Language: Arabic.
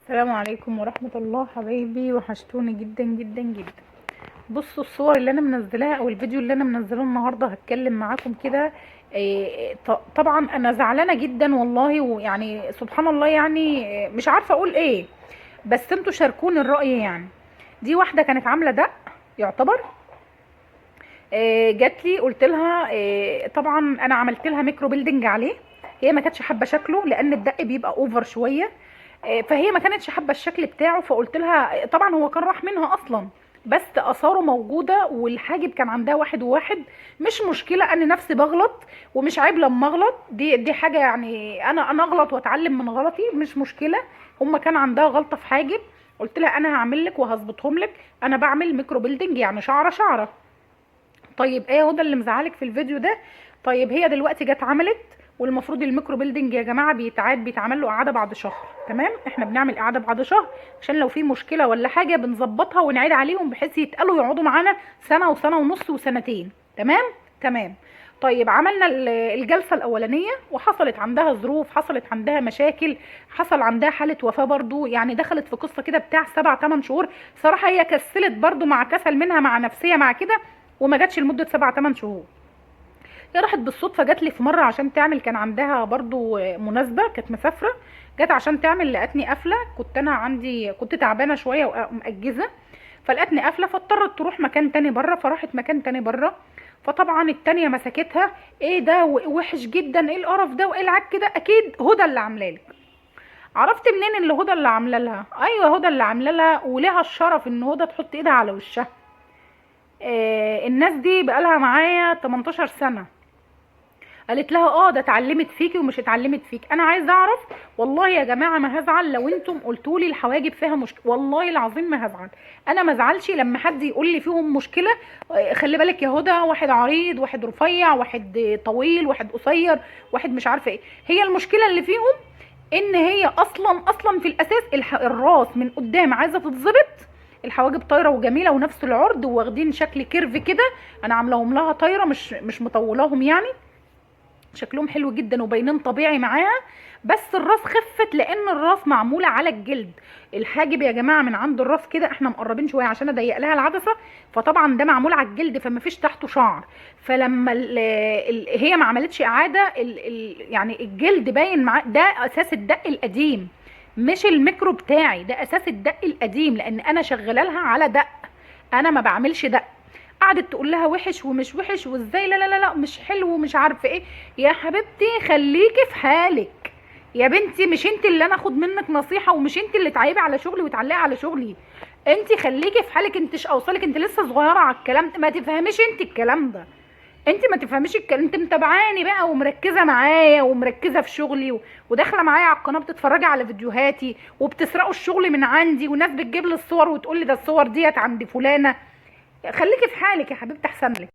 السلام عليكم ورحمة الله حبايبي، وحشتوني جدا جدا جدا. بصوا الصور اللي انا منزلاها او الفيديو اللي انا منزله النهارده هتكلم معاكم كده. طبعا انا زعلانه جدا والله، ويعني سبحان الله يعني مش عارفه اقول ايه، بس انتوا شاركوني الرأي. يعني دي واحده كانت عامله دق يعتبر. جات لي قلت لها طبعا انا عملت لها ميكرو بيلدينج عليه. هي ما كانتش حابه شكله لان الدق بيبقى اوفر شويه. فهي ما كانتش حابه الشكل بتاعه، فقلت لها طبعا هو كان راح منها اصلا، بس اثاره موجوده والحاجب كان عندها واحد وواحد. مش مشكله، انا نفسي بغلط ومش عيب لما اغلط، دي حاجه يعني انا اغلط واتعلم من غلطي، مش مشكله. هما كان عندها غلطه في حاجب، قلت لها انا هعمل لك وهظبطهم لك. انا بعمل ميكرو بيلدينج يعني شعره شعره. طيب ايه هو ده اللي مزعلك في الفيديو ده؟ طيب هي دلوقتي جت عملت، والمفروض الميكرو بيلدينج يا جماعه بيتعمل له اعاده بعد شهر. تمام، احنا بنعمل اعاده بعد شهر عشان لو في مشكله ولا حاجه بنظبطها ونعيد عليهم بحيث يتقالوا يقعدوا معانا سنه وسنه ونص وسنتين. تمام تمام. طيب عملنا الجلسه الاولانيه وحصلت عندها ظروف، حصلت عندها مشاكل، حصل عندها حاله وفاه برضو، يعني دخلت في قصه كده بتاع 7 8 شهور. صراحه هي كسلت برضو، مع كسل منها مع نفسيه مع كده، وما جاتش لمده 7 8 شهور. هي راحت بالصدفه، جات لي في مره عشان تعمل، كان عندها برضو مناسبه، كانت مسافره، جت عشان تعمل لقتني قافله. كنت تعبانه شويه ومأجزه، فلقتني قافله فاضطرت تروح مكان تاني بره، فراحت مكان تاني بره. فطبعا التانية مسكتها، ايه ده وحش جدا، ايه القرف ده وايه العك كده، اكيد هدى اللي عامله لك. عرفت منين اللي هدى اللي عامله لها؟ ايوه هدى اللي عامله لها، ولها الشرف ان هدى تحط ايدها على وشها. الناس دي بقالها معايا 18 سنة. قالت لها ده اتعلمت فيكي ومش اتعلمت فيك. انا عايزه اعرف، والله يا جماعه ما هزعل لو انتم قلتوا لي الحواجب فيها مشكله، والله العظيم ما هزعل. انا ما ازعلش لما حد يقول لي فيهم مشكله. خلي بالك يا هدى، واحد عريض، واحد رفيع، واحد طويل، واحد قصير، واحد مش عارفه ايه. هي المشكله اللي فيهم ان هي اصلا في الاساس الراس من قدام عايزه تتظبط. الحواجب طايره وجميله ونفس العرض واخدين شكل كيرف كده. انا عاملاهم لها طايره، مش مطولاهم يعني. شكلهم حلو جدا وباينين طبيعي معاها. بس الراس خفت لان الراس معموله على الجلد. الحاجب يا جماعه من عند الراس كده احنا مقربين شويه عشان اضيق لها العدسه، فطبعا ده معمول على الجلد فما فيش تحته شعر. فلما هي ما عملتش اعاده يعني الجلد باين مع ده. اساس الدق القديم، مش الميكرو بتاعي ده، اساس الدق القديم، لان انا شغاله لها على دق، انا ما بعملش دق. قعدت تقول لها وحش ومش وحش وازاي، لا لا لا لا مش حلو ومش عارفه ايه. يا حبيبتي خليكي في حالك يا بنتي، مش انت اللي انا اخد منك نصيحه، ومش انت اللي تعيبي على شغلي وتعلقي على شغلي. انت خليكي في حالك، انتش اوصلك، انت لسه صغيره على الكلام ده، ما تفهميش انت الكلام ده. انت ما تفهميش الكلام، انت متابعاني بقى ومركزه معايا ومركزه في شغلي وداخله معايا على القناه بتتفرجي على فيديوهاتي، وبتسرقوا الشغل من عندي، وناس بتجيب لي الصور وتقول لي ده الصور ديت عند فلانه. خليكي في حالك يا حبيبتي احسن لك.